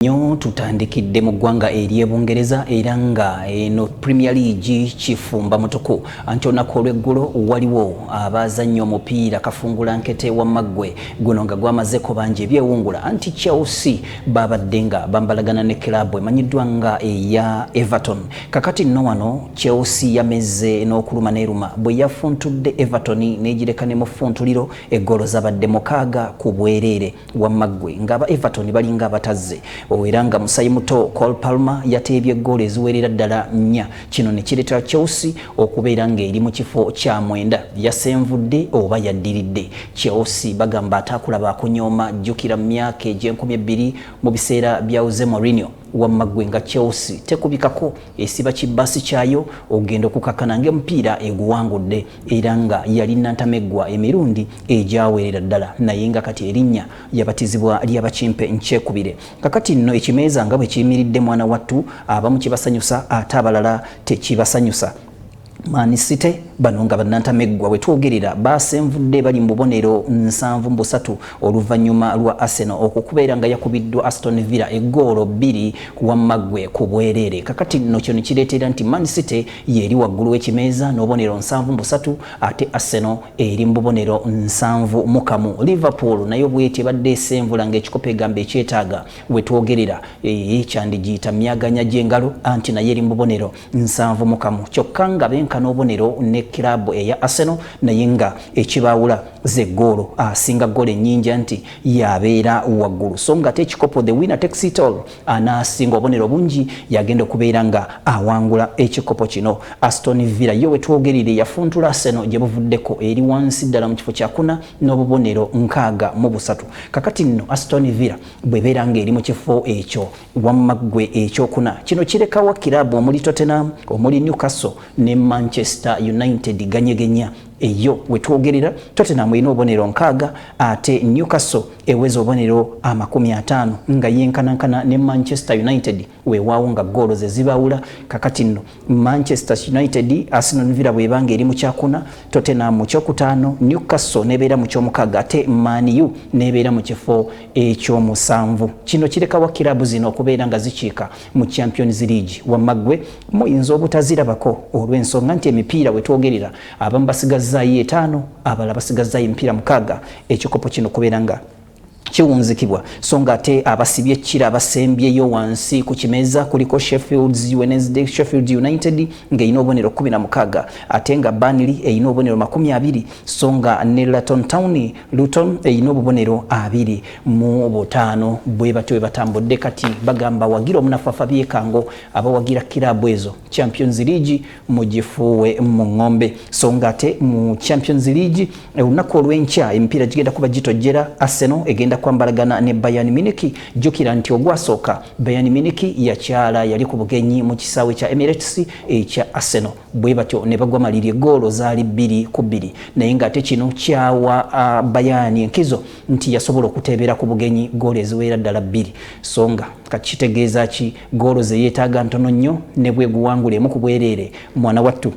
Nyo tutandikidde mu ggwanga ery'Ebungereza era nga eno Premier League kifumba mutuku anti olunaku olw'eggulo waliwo abazannyo omupiira kafungulankete wa maggwe guno nga gwamazeko bangi ebyewungula anti Chelsea babadde nga bambalagana ne club emanyiddwa nga eya Everton. Kakati nno wano Chelsea yameze n'okuluma n'eruma bwe yafuntudde Everton n'egireka ne mu funtuliro eggolo zabadde mukaaga ku bwereere wa maggwe ng'aba Everton balinga abatazze era nga musayi muto Cole Palmer yateebye ggoolo eziwerera ddala 4. Kino ne kireetera Chelsea okubeera ng'eri mu kifo kya 9 yasenvudde oba yaddiridde. Chelsea bagamba ataakulaba akunyooma jjukira mu myaka egy'enkumi mu biseera bya Jose Mourinho wamaggwe nga Chelsea tekubikako esiba kibasi kyayo ogenda okukakana ng'emupiira eguwangudde era nga yali nantameggwa emirundi egyawerera ddala naye nga kati erinnya yabatizibwa ly'abakimpe nkyekubire. Kakati nno ekimeeza nga bwe kiyimiridde mwana wattu abamu kibasanyusa ate abalala tekibasanyusa. Man City bano nga bannantameggwa bwe twogerera basenvudde bali mu bubonero 7-3 oluvannyuma lwa Arsenal okukubeera nga yakubiddwa Aston Villa eggoolo 2 wamaggwe ku bwereere. Kakati nno kino kireetera nti Man City yeri waggulu w'ekimeeza n'obubonero 7-3 ate Arsenal eri mu bubonero 7-1. Liverpool nayo bw'eti ebadde esenvula ng'ekikopo egamba ekyetaaga we twogerera kyandigiyita myaganya gy'engalo anti naye eri mu bubonero 7-1 kyokka nga benkana obubonero ne club eya Arsenal naye nga ekibawula ze ggoolo asinga ggoolo ennyingi nti yabeera waggulu so nga ate ekikopo the winner takes it all anaasinga obubonero bungi yagenda okubeera nga awangula ekikopo kino. Aston Villa yo wetwogerere yafuntula Arsenal gye buvuddeko eri wansi ddala mu kifo kya 4 n'obubonero 63. Kakati nno Aston Villa bwebeera ng'eri mu kifo ekyo wamaggwe ekyokuna kino kirekawo club omuli Tottenham omuli Newcastle ne Manchester United ganyegenya eyo wetwogerera Tottenham erina obubonero 6 ate Newcastle eweza obubonero 50 nga yenkanankana ne Manchester United weewaawo nga ggoolo ze zibawula. Kakati nno Manchester United Aston Villa bwebanga eri mu kyakuna Tottenham mu kyokutaano Newcastle nebeera mu kyomukaaga ate Man U nebeera mu kifo ekyomusanvu. Kino kirekawo kilabu zino okubeera nga zikiika mu Champions League wamaggwe muyinza obutazirabako olw'ensonga nti emipiira wetwogerera abamu basigazaayo 5 abalala basigazaayo emipiira 6 ekikopo kino kubeera nga kiwunzikibwa so nga ate abasibye ekkira abasembyeyo wansi ku kimeeza kuliko Sheffield United ng'erina obubonero 16 ate nga Burnley erina obubonero 20 so nga ne Luton erina obubonero 25 bwe batyo bwe batambudde. Kati bagamba wagira omunafafa byekango abawagira kilabu ezo Champions League mugifuuwe mu ng'ombe so nga ate mu Champions League olunaku olw'enkya emipiira gigenda kuba gitojjera. Arsenal egenda kwambalagana ne Bayern Munich jjukira nti ogwasooka Bayern Munich yakyala yali ku bugenyi mu kisaawe kya Emirates ekya Arsenal bwe batyo ne bagwa maliri ggoolo zaali 2-2 naye nga ate kino kyawa Bayern enkizo nti yasobola okuteebera ku bugenyi ggoolo eziwera ddala 2 so nga kakitegeeza ki ggoolo ze yeetaaga ntono nnyo ne bwe guwangulemu ku bwereere mwana wattu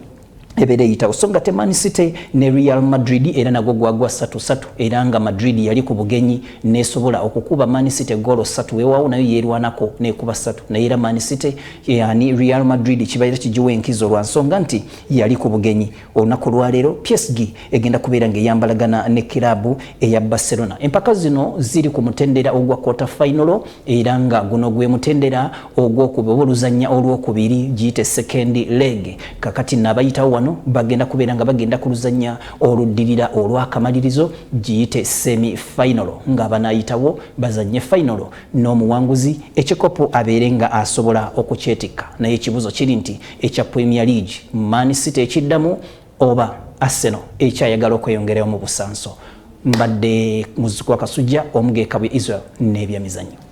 ebere yitawo so nga te Man City ne Real Madrid era nago gwagwa 3-3 era nga Madrid yali ku bugenyi nesobola okukuba Man City ggoolo 3 weewaawo nayo yeerwanako nekuba 3 naye era Man City yani Real Madrid kibaira kijiwe enkizo lwa nsonga nti yali ku bugenyi. Olunaku lwaleero PSG egenda kubeera ng'eyambalagana ne kilabu eya Barcelona. Empaka zino ziri ku mutendera ogwa quarter final era nga guno gwe mutendera ogw'okubuluzanya olw'okubiri giyite second leg. Kakati n'abayitawo bagenda kubeera nga bagenda kuluzanya oluddirira olw'akamalirizo giyite semi final nga banayitawo bazanye final n'omuwanguzi ekikopo abeere nga asobola okukyetikka. Naye ekibuzo kiri nti ekya Premier League Man City ekiddamu oba Arsenal ekyayagala okweyongerayo mu busanso. Mbadde muzzukulu wa Kasujja omugeeka bwe Israel n'ebyemizannyo.